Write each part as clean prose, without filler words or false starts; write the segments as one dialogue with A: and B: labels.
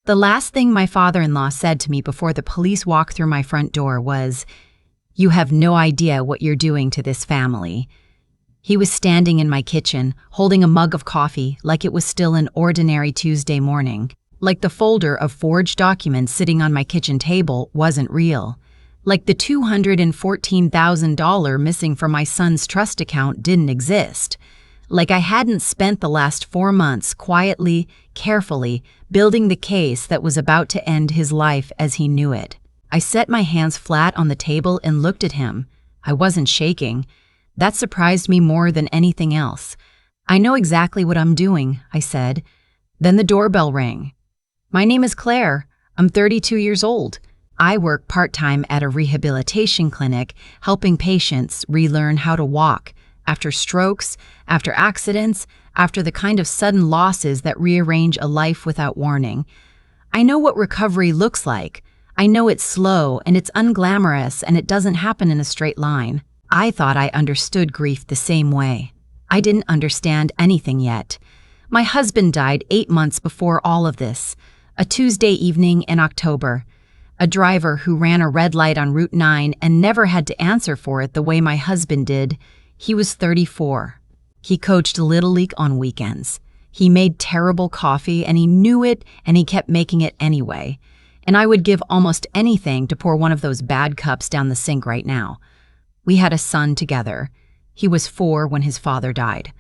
A: The last thing my father-in-law said to me before the police walked through my front door was, "You have no idea what you're doing to this family." He was standing in my kitchen, holding a mug of coffee like it was still an ordinary Tuesday morning. Like the folder of forged documents sitting on my kitchen table wasn't real. Like the $214,000 missing from my son's trust account didn't exist. Like I hadn't spent the last 4 months quietly, carefully, building the case that was about to end his life as he knew it. I set my hands flat on the table and looked at him. I wasn't shaking. That surprised me more than anything else. "I know exactly what I'm doing," I said. Then the doorbell rang. "My name is Claire. I'm 32 years old. I work part-time at a rehabilitation clinic, helping patients relearn how to walk after strokes, after accidents, after the kind of sudden losses that rearrange a life without warning. I know what recovery looks like. I know it's slow and it's unglamorous and it doesn't happen in a straight line." I thought I understood grief the same way. I didn't understand anything yet. My husband died 8 months before all of this, a Tuesday evening in October. A driver who ran a red light on Route 9 and never had to answer for it the way my husband did. He was 34. He coached Little League on weekends. He made terrible coffee and he knew it and he kept making it anyway. And I would give almost anything to pour one of those bad cups down the sink right now. We had a son together. He was 4 when his father died.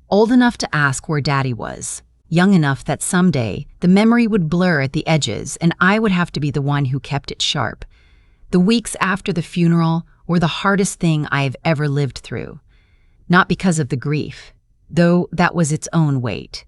A: Old enough to ask where Daddy was. Young enough that someday the memory would blur at the edges and I would have to be the one who kept it sharp. The weeks after the funeral were the hardest thing I have ever lived through. Not because of the grief, though that was its own weight.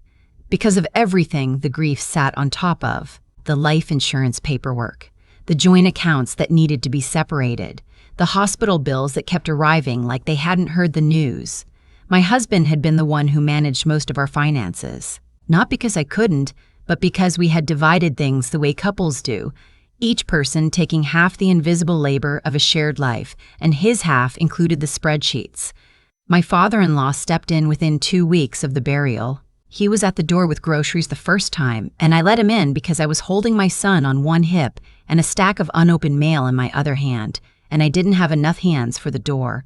A: Because of everything the grief sat on top of. The life insurance paperwork, the joint accounts that needed to be separated, the hospital bills that kept arriving like they hadn't heard the news. My husband had been the one who managed most of our finances. Not because I couldn't, but because we had divided things the way couples do, each person taking half the invisible labor of a shared life, and his half included the spreadsheets. My father-in-law stepped in within 2 weeks of the burial. He was at the door with groceries the first time, and I let him in because I was holding my son on one hip and a stack of unopened mail in my other hand, and I didn't have enough hands for the door.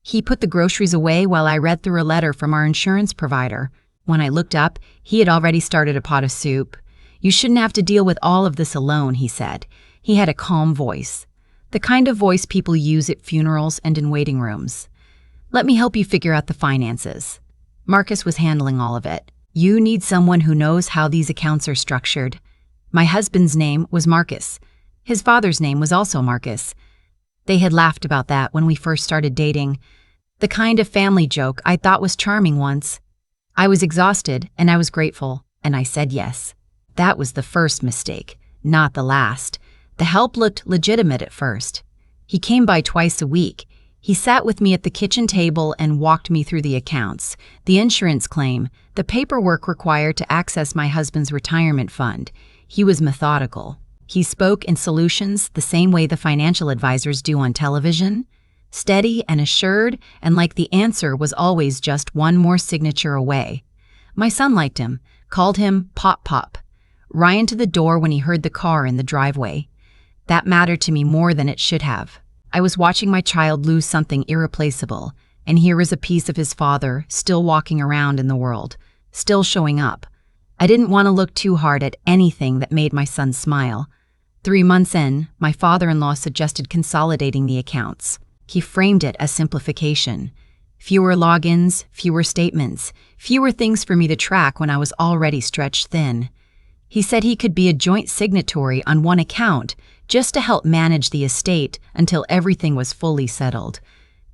A: He put the groceries away while I read through a letter from our insurance provider. When I looked up, he had already started a pot of soup. "You shouldn't have to deal with all of this alone," he said. He had a calm voice, the kind of voice people use at funerals and in waiting rooms. "Let me help you figure out the finances." Marcus was handling all of it. "You need someone who knows how these accounts are structured." My husband's name was Marcus. His father's name was also Marcus. They had laughed about that when we first started dating. The kind of family joke I thought was charming once. I was exhausted and I was grateful, and I said yes. That was the first mistake, not the last. The help looked legitimate at first. He came by twice a week. He sat with me at the kitchen table and walked me through the accounts, the insurance claim, the paperwork required to access my husband's retirement fund. He was methodical. He spoke in solutions the same way the financial advisors do on television, steady and assured, and like the answer was always just one more signature away. My son liked him, called him Pop Pop. Ryan to the door when he heard the car in the driveway. That mattered to me more than it should have. I was watching my child lose something irreplaceable, and here was a piece of his father still walking around in the world, still showing up. I didn't want to look too hard at anything that made my son smile. 3 months in, my father-in-law suggested consolidating the accounts. He framed it as simplification. Fewer logins, fewer statements, fewer things for me to track when I was already stretched thin. He said he could be a joint signatory on one account just to help manage the estate until everything was fully settled.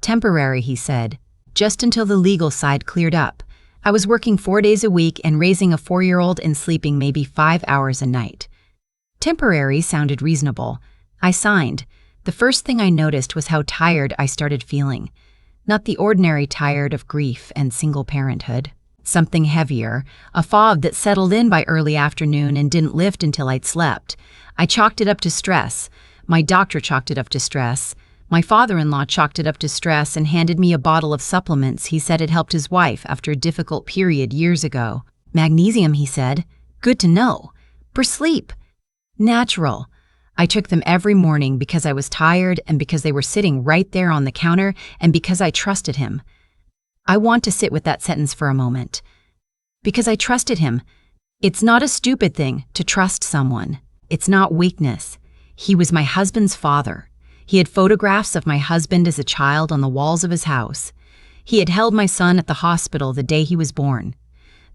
A: Temporary, he said, just until the legal side cleared up. I was working 4 days a week and raising a 4-year-old and sleeping maybe 5 hours a night. Temporary sounded reasonable. I signed. The first thing I noticed was how tired I started feeling. Not the ordinary tired of grief and single parenthood. Something heavier, a fog that settled in by early afternoon and didn't lift until I'd slept. I chalked it up to stress. My doctor chalked it up to stress. My father-in-law chalked it up to stress and handed me a bottle of supplements he said had helped his wife after a difficult period years ago. Magnesium, he said. Good to know. For sleep. Natural. I took them every morning because I was tired and because they were sitting right there on the counter and because I trusted him. I want to sit with that sentence for a moment. Because I trusted him. It's not a stupid thing to trust someone. It's not weakness. He was my husband's father. He had photographs of my husband as a child on the walls of his house. He had held my son at the hospital the day he was born.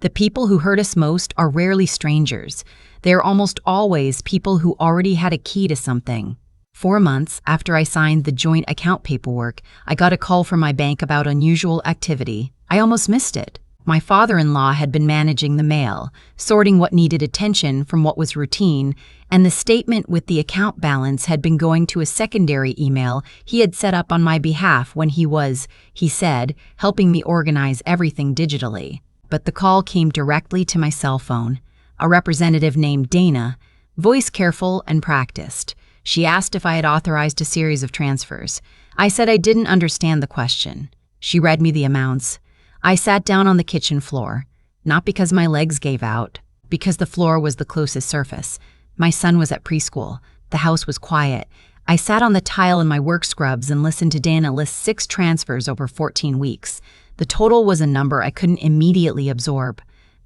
A: The people who hurt us most are rarely strangers. They are almost always people who already had a key to something. 4 months after I signed the joint account paperwork, I got a call from my bank about unusual activity. I almost missed it. My father-in-law had been managing the mail, sorting what needed attention from what was routine, and the statement with the account balance had been going to a secondary email he had set up on my behalf when he was, he said, helping me organize everything digitally. But the call came directly to my cell phone. A representative named Dana, voice careful and practiced. She asked if I had authorized a series of transfers. I said I didn't understand the question. She read me the amounts. I sat down on the kitchen floor, not because my legs gave out, because the floor was the closest surface. My son was at preschool. The house was quiet. I sat on the tile in my work scrubs and listened to Dana list 6 transfers over 14 weeks. The total was a number I couldn't immediately absorb.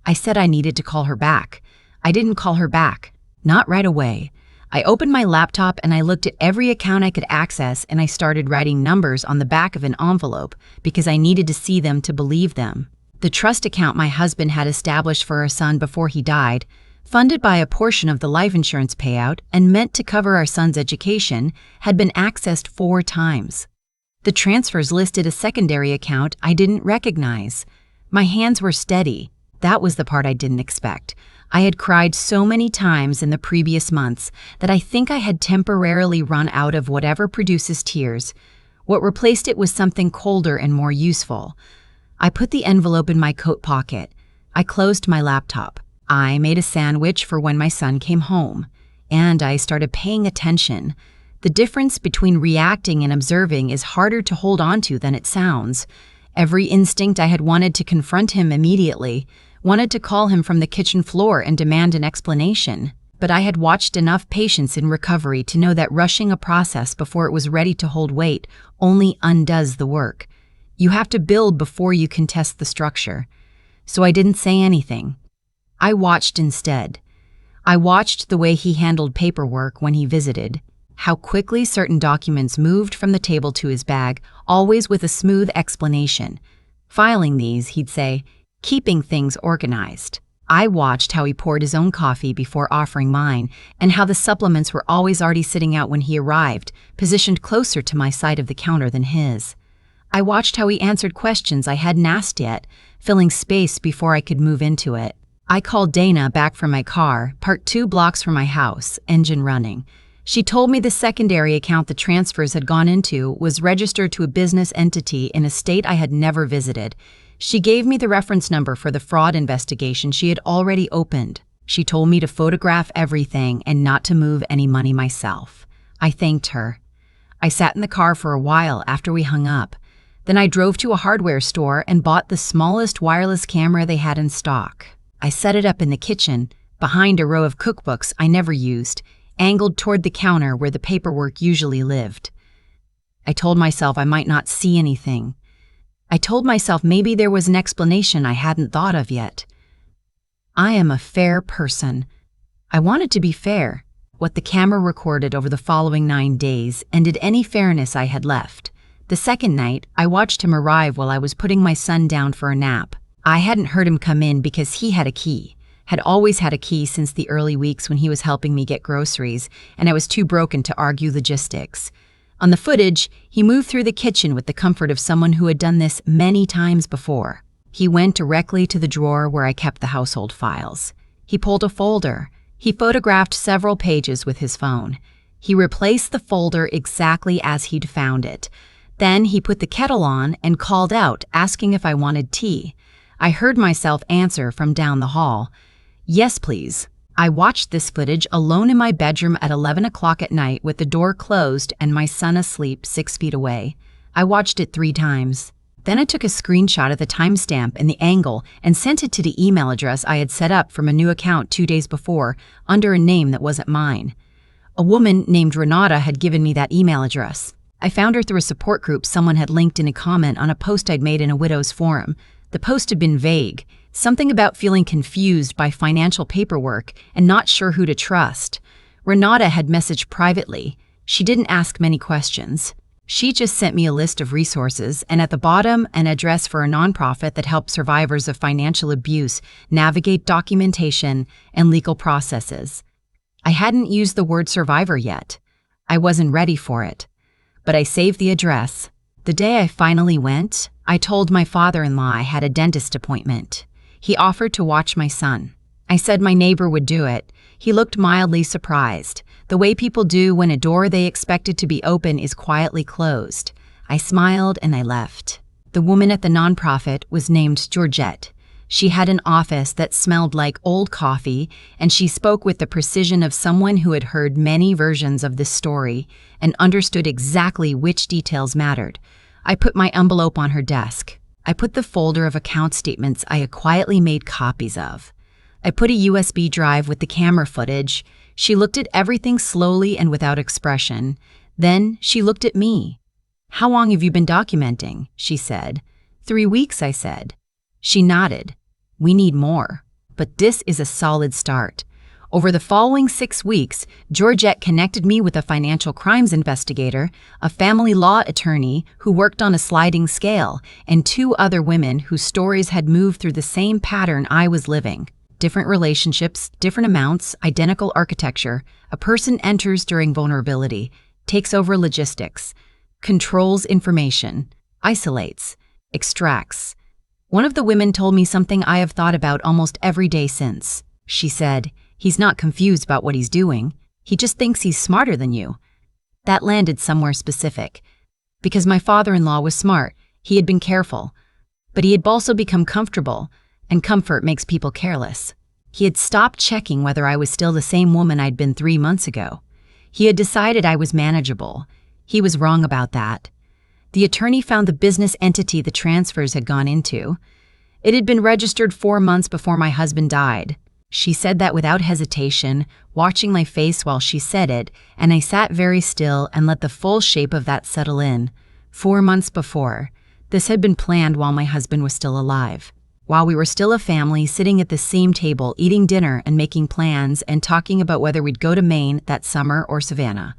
A: I said I needed to call her back. I didn't call her back. Not right away. I opened my laptop and I looked at every account I could access and I started writing numbers on the back of an envelope because I needed to see them to believe them. The trust account my husband had established for our son before he died, funded by a portion of the life insurance payout and meant to cover our son's education, had been accessed 4 times. The transfers listed a secondary account I didn't recognize. My hands were steady. That was the part I didn't expect. I had cried so many times in the previous months that I think I had temporarily run out of whatever produces tears. What replaced it was something colder and more useful. I put the envelope in my coat pocket. I closed my laptop. I made a sandwich for when my son came home. And I started paying attention. The difference between reacting and observing is harder to hold on to than it sounds. Every instinct I had wanted to confront him immediately, wanted to call him from the kitchen floor and demand an explanation. But I had watched enough patience in recovery to know that rushing a process before it was ready to hold weight only undoes the work. You have to build before you can test the structure. So I didn't say anything. I watched instead. I watched the way he handled paperwork when he visited, how quickly certain documents moved from the table to his bag, always with a smooth explanation. Filing these, he'd say, keeping things organized. I watched how he poured his own coffee before offering mine, and how the supplements were always already sitting out when he arrived, positioned closer to my side of the counter than his. I watched how he answered questions I hadn't asked yet, filling space before I could move into it. I called Dana back from my car, parked 2 blocks from my house, engine running. She told me the secondary account the transfers had gone into was registered to a business entity in a state I had never visited. She gave me the reference number for the fraud investigation she had already opened. She told me to photograph everything and not to move any money myself. I thanked her. I sat in the car for a while after we hung up. Then I drove to a hardware store and bought the smallest wireless camera they had in stock. I set it up in the kitchen, behind a row of cookbooks I never used, angled toward the counter where the paperwork usually lived. I told myself I might not see anything. I told myself maybe there was an explanation I hadn't thought of yet. I am a fair person. I wanted to be fair. What the camera recorded over the following 9 days ended any fairness I had left. The second night, I watched him arrive while I was putting my son down for a nap. I hadn't heard him come in because he had a key. Had always had a key since the early weeks when he was helping me get groceries, and I was too broken to argue logistics. On the footage, he moved through the kitchen with the comfort of someone who had done this many times before. He went directly to the drawer where I kept the household files. He pulled a folder. He photographed several pages with his phone. He replaced the folder exactly as he'd found it. Then he put the kettle on and called out, asking if I wanted tea. I heard myself answer from down the hall, "Yes, please." I watched this footage alone in my bedroom at 11 o'clock at night with the door closed and my son asleep 6 feet away. I watched it 3 times. Then I took a screenshot of the timestamp and the angle and sent it to the email address I had set up from a new account 2 days before under a name that wasn't mine. A woman named Renata had given me that email address. I found her through a support group someone had linked in a comment on a post I'd made in a widow's forum. The post had been vague, something about feeling confused by financial paperwork and not sure who to trust. Renata had messaged privately. She didn't ask many questions. She just sent me a list of resources and at the bottom an address for a nonprofit that helps survivors of financial abuse navigate documentation and legal processes. I hadn't used the word survivor yet. I wasn't ready for it. But I saved the address. The day I finally went, I told my father-in-law I had a dentist appointment. He offered to watch my son. I said my neighbor would do it. He looked mildly surprised, the way people do when a door they expected to be open is quietly closed. I smiled and I left. The woman at the nonprofit was named Georgette. She had an office that smelled like old coffee, and she spoke with the precision of someone who had heard many versions of this story and understood exactly which details mattered. I put my envelope on her desk. I put the folder of account statements I had quietly made copies of. I put a USB drive with the camera footage. She looked at everything slowly and without expression. Then she looked at me. "How long have you been documenting?" she said. 3 weeks, I said. She nodded. "We need more. But this is a solid start." Over the following 6 weeks, Georgette connected me with a financial crimes investigator, a family law attorney who worked on a sliding scale, and 2 other women whose stories had moved through the same pattern I was living. Different relationships, different amounts, identical architecture. A person enters during vulnerability, takes over logistics, controls information, isolates, extracts. One of the women told me something I have thought about almost every day since. She said, "He's not confused about what he's doing. He just thinks he's smarter than you." That landed somewhere specific. Because my father-in-law was smart, he had been careful. But he had also become comfortable, and comfort makes people careless. He had stopped checking whether I was still the same woman I'd been 3 months ago. He had decided I was manageable. He was wrong about that. The attorney found the business entity the transfers had gone into. It had been registered 4 months before my husband died. She said that without hesitation, watching my face while she said it, and I sat very still and let the full shape of that settle in. 4 months before. This had been planned while my husband was still alive. While we were still a family sitting at the same table eating dinner and making plans and talking about whether we'd go to Maine that summer or Savannah.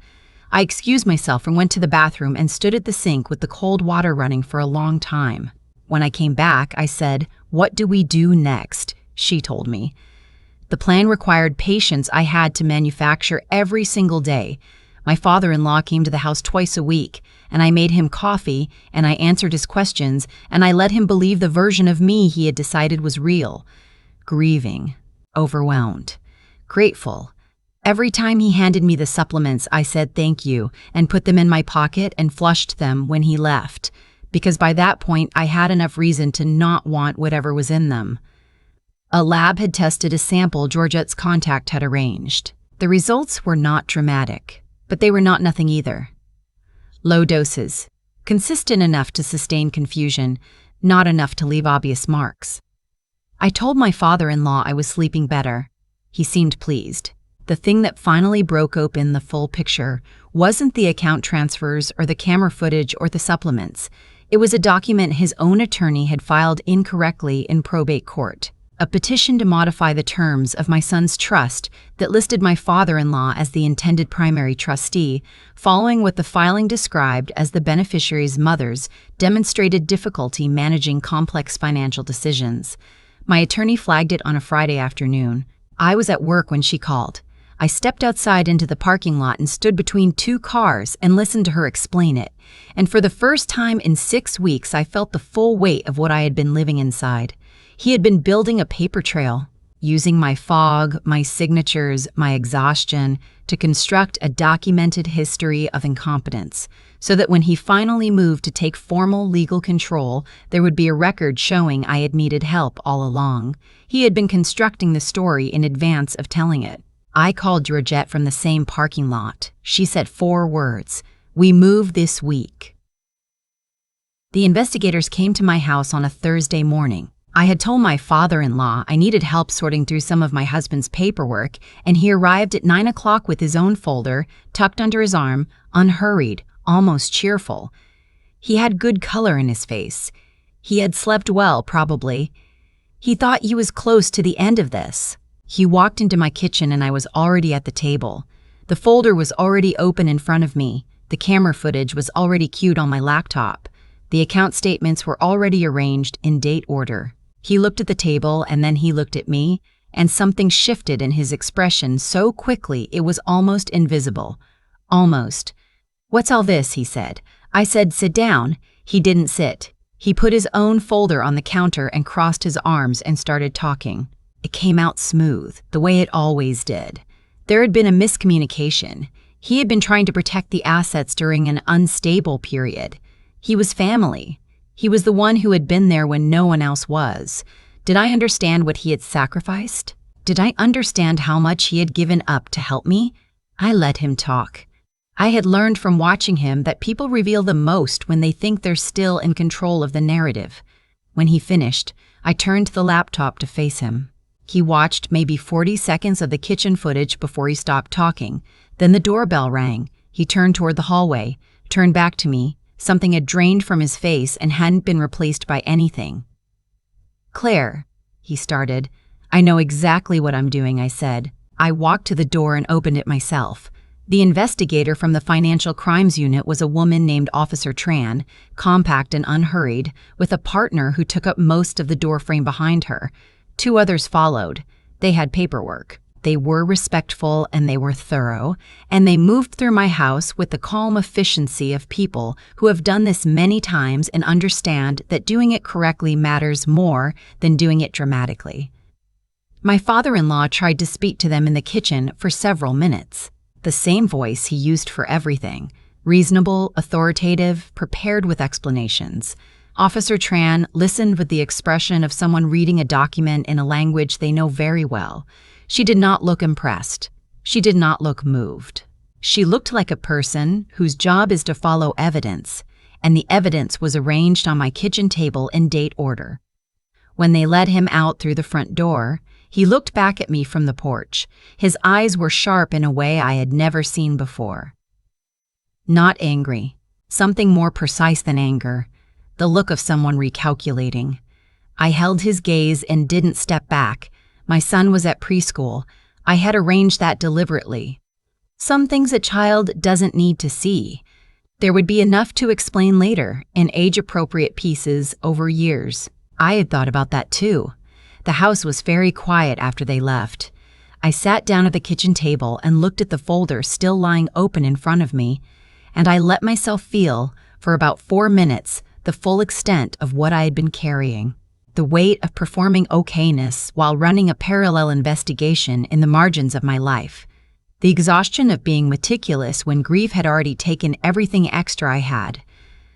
A: I excused myself and went to the bathroom and stood at the sink with the cold water running for a long time. When I came back, I said, "What do we do next?" She told me. The plan required patience I had to manufacture every single day. My father-in-law came to the house twice a week, and I made him coffee, and I answered his questions, and I let him believe the version of me he had decided was real. Grieving. Overwhelmed. Grateful. Every time he handed me the supplements, I said thank you and put them in my pocket and flushed them when he left, because by that point I had enough reason to not want whatever was in them. A lab had tested a sample Georgette's contact had arranged. The results were not dramatic, but they were not nothing either. Low doses, consistent enough to sustain confusion, not enough to leave obvious marks. I told my father-in-law I was sleeping better. He seemed pleased. The thing that finally broke open the full picture wasn't the account transfers or the camera footage or the supplements. It was a document his own attorney had filed incorrectly in probate court. A petition to modify the terms of my son's trust that listed my father-in-law as the intended primary trustee, following what the filing described as the beneficiary's mothers demonstrated difficulty managing complex financial decisions. My attorney flagged it on a Friday afternoon. I was at work when she called. I stepped outside into the parking lot and stood between 2 cars and listened to her explain it. And for the first time in 6 weeks, I felt the full weight of what I had been living inside. He had been building a paper trail, using my fog, my signatures, my exhaustion to construct a documented history of incompetence, so that when he finally moved to take formal legal control, there would be a record showing I had needed help all along. He had been constructing the story in advance of telling it. I called Georgette from the same parking lot. She said 4 words. "We move this week." The investigators came to my house on a Thursday morning. I had told my father-in-law I needed help sorting through some of my husband's paperwork, and he arrived at 9 o'clock with his own folder, tucked under his arm, unhurried, almost cheerful. He had good color in his face. He had slept well, probably. He thought he was close to the end of this. He walked into my kitchen and I was already at the table. The folder was already open in front of me. The camera footage was already queued on my laptop. The account statements were already arranged in date order. He looked at the table and then he looked at me, and something shifted in his expression so quickly it was almost invisible. Almost. "What's all this?" he said. I said, "Sit down." He didn't sit. He put his own folder on the counter and crossed his arms and started talking. It came out smooth, the way it always did. There had been a miscommunication. He had been trying to protect the assets during an unstable period. He was family. He was the one who had been there when no one else was. Did I understand what he had sacrificed? Did I understand how much he had given up to help me? I let him talk. I had learned from watching him that people reveal the most when they think they're still in control of the narrative. When he finished, I turned to the laptop to face him. He watched maybe 40 seconds of the kitchen footage before he stopped talking. Then the doorbell rang. He turned toward the hallway, turned back to me. Something had drained from his face and hadn't been replaced by anything. "Claire," he started. "I know exactly what I'm doing," I said. I walked to the door and opened it myself. The investigator from the Financial Crimes Unit was a woman named Officer Tran, compact and unhurried, with a partner who took up most of the doorframe behind her. 2 others followed. They had paperwork. They were respectful and they were thorough, and they moved through my house with the calm efficiency of people who have done this many times and understand that doing it correctly matters more than doing it dramatically. My father-in-law tried to speak to them in the kitchen for several minutes. The same voice he used for everything, reasonable, authoritative, prepared with explanations. Officer Tran listened with the expression of someone reading a document in a language they know very well. She did not look impressed. She did not look moved. She looked like a person whose job is to follow evidence, and the evidence was arranged on my kitchen table in date order. When they led him out through the front door, he looked back at me from the porch. His eyes were sharp in a way I had never seen before. Not angry, something more precise than anger, the look of someone recalculating. I held his gaze and didn't step back. My son was at preschool. I had arranged that deliberately. Some things a child doesn't need to see. There would be enough to explain later, in age-appropriate pieces over years. I had thought about that too. The house was very quiet after they left. I sat down at the kitchen table and looked at the folder still lying open in front of me, and I let myself feel, for about 4 minutes, the full extent of what I had been carrying. The weight of performing okayness while running a parallel investigation in the margins of my life. The exhaustion of being meticulous when grief had already taken everything extra I had.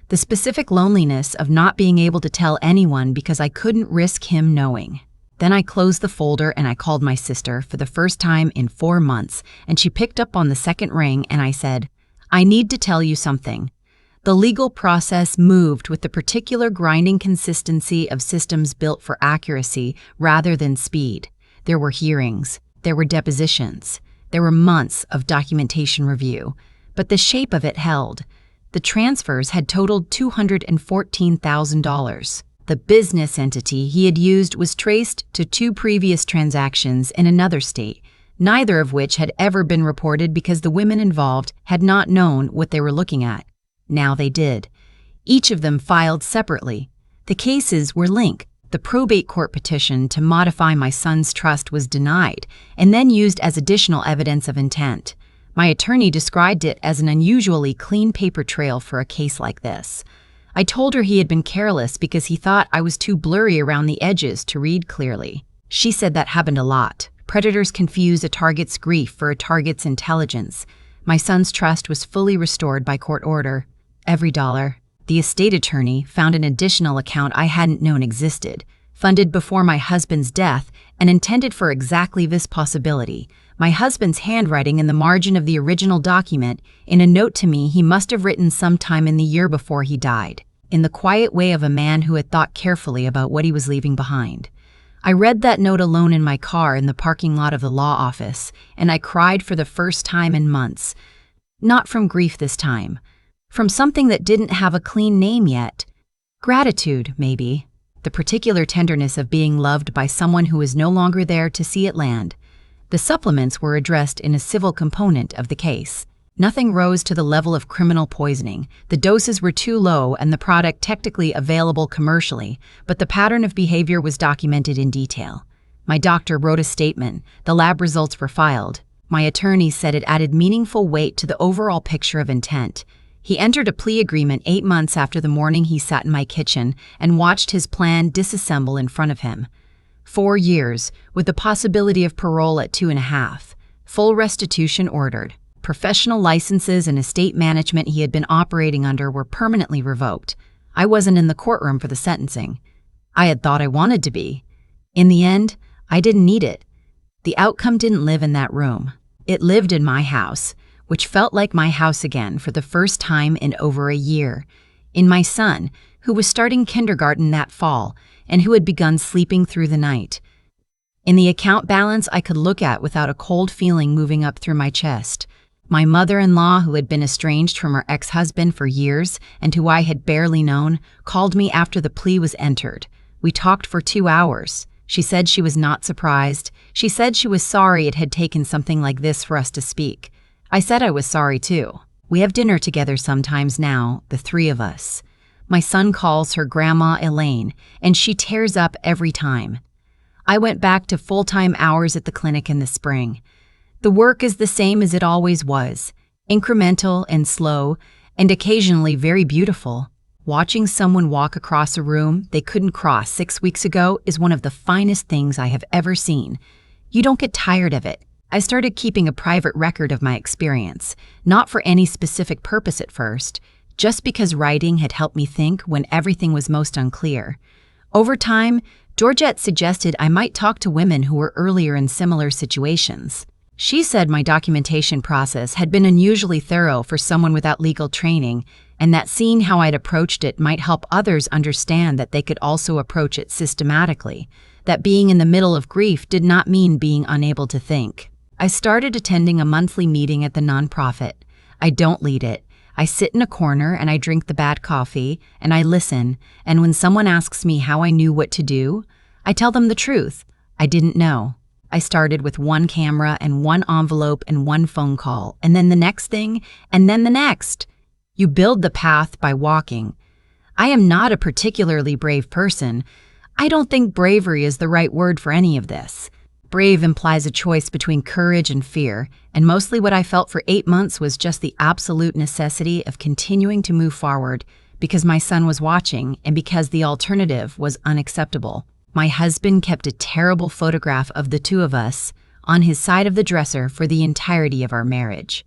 A: The specific loneliness of not being able to tell anyone because I couldn't risk him knowing. Then I closed the folder and I called my sister for the first time in 4 months, and she picked up on the second ring and I said, "I need to tell you something." The legal process moved with the particular grinding consistency of systems built for accuracy rather than speed. There were hearings, there were depositions, there were months of documentation review, but the shape of it held. The transfers had totaled $214,000. The business entity he had used was traced to 2 previous transactions in another state, neither of which had ever been reported because the women involved had not known what they were looking at. Now they did. Each of them filed separately. The cases were linked. The probate court petition to modify my son's trust was denied and then used as additional evidence of intent. My attorney described it as an unusually clean paper trail for a case like this. I told her he had been careless because he thought I was too blurry around the edges to read clearly. She said that happened a lot. Predators confuse a target's grief for a target's intelligence. My son's trust was fully restored by court order. Every dollar. The estate attorney found an additional account I hadn't known existed, funded before my husband's death and intended for exactly this possibility. My husband's handwriting in the margin of the original document, in a note to me he must have written sometime in the year before he died. in the quiet way of a man who had thought carefully about what he was leaving behind. I read that note alone in my car in the parking lot of the law office, and I cried for the first time in months. Not from grief this time. From something that didn't have a clean name yet. Gratitude, maybe. The particular tenderness of being loved by someone who is no longer there to see it land. The supplements were addressed in a civil component of the case. Nothing rose to the level of criminal poisoning. The doses were too low and the product technically available commercially, but the pattern of behavior was documented in detail. My doctor wrote a statement. The lab results were filed. My attorney said it added meaningful weight to the overall picture of intent. He entered a plea agreement 8 months after the morning he sat in my kitchen and watched his plan disassemble in front of him. 4 years, with the possibility of parole at 2.5. Full restitution ordered. Professional licenses and estate management he had been operating under were permanently revoked. I wasn't in the courtroom for the sentencing. I had thought I wanted to be. In the end, I didn't need it. The outcome didn't live in that room. It lived in my house, which felt like my house again for the first time in over a year. In my son, who was starting kindergarten that fall and who had begun sleeping through the night. In the account balance I could look at without a cold feeling moving up through my chest. My mother-in-law, who had been estranged from her ex-husband for years and who I had barely known, called me after the plea was entered. We talked for 2 hours. She said she was not surprised. She said she was sorry it had taken something like this for us to speak. I said I was sorry too. We have dinner together sometimes now, the 3 of us. My son calls her Grandma Elaine, and she tears up every time. I went back to full-time hours at the clinic in the spring. The work is the same as it always was, incremental and slow, and occasionally very beautiful. Watching someone walk across a room they couldn't cross 6 weeks ago is one of the finest things I have ever seen. You don't get tired of it. I started keeping a private record of my experience, not for any specific purpose at first, just because writing had helped me think when everything was most unclear. Over time, Georgette suggested I might talk to women who were earlier in similar situations. She said my documentation process had been unusually thorough for someone without legal training, and that seeing how I'd approached it might help others understand that they could also approach it systematically, that being in the middle of grief did not mean being unable to think. I started attending a monthly meeting at the nonprofit. I don't lead it. I sit in a corner and I drink the bad coffee and I listen, and when someone asks me how I knew what to do, I tell them the truth. I didn't know. I started with 1 camera and 1 envelope and 1 phone call, and then the next thing, and then the next. You build the path by walking. I am not a particularly brave person. I don't think bravery is the right word for any of this. Brave implies a choice between courage and fear, and mostly what I felt for 8 months was just the absolute necessity of continuing to move forward because my son was watching and because the alternative was unacceptable. My husband kept a terrible photograph of the 2 of us on his side of the dresser for the entirety of our marriage.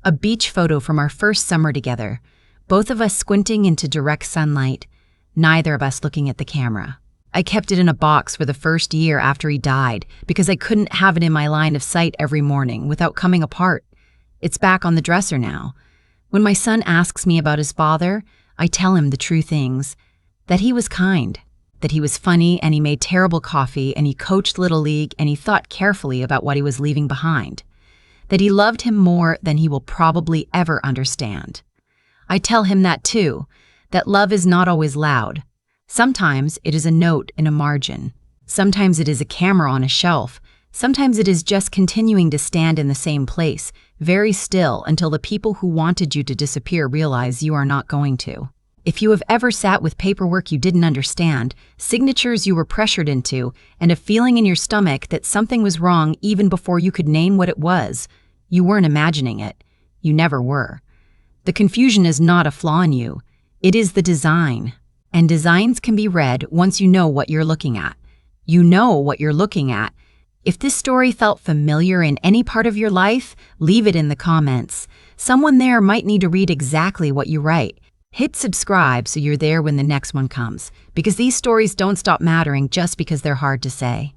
A: A beach photo from our first summer together, both of us squinting into direct sunlight, neither of us looking at the camera. I kept it in a box for the first year after he died because I couldn't have it in my line of sight every morning without coming apart. It's back on the dresser now. When my son asks me about his father, I tell him the true things, that he was kind, that he was funny and he made terrible coffee and he coached Little League and he thought carefully about what he was leaving behind, that he loved him more than he will probably ever understand. I tell him that too, that love is not always loud. Sometimes it is a note in a margin. Sometimes it is a camera on a shelf. Sometimes it is just continuing to stand in the same place, very still until the people who wanted you to disappear realize you are not going to. If you have ever sat with paperwork you didn't understand, signatures you were pressured into, and a feeling in your stomach that something was wrong even before you could name what it was, you weren't imagining it. You never were. The confusion is not a flaw in you. It is the design. And designs can be read once you know what you're looking at. You know what you're looking at. If this story felt familiar in any part of your life, leave it in the comments. Someone there might need to read exactly what you write. Hit subscribe so you're there when the next one comes, because these stories don't stop mattering just because they're hard to say.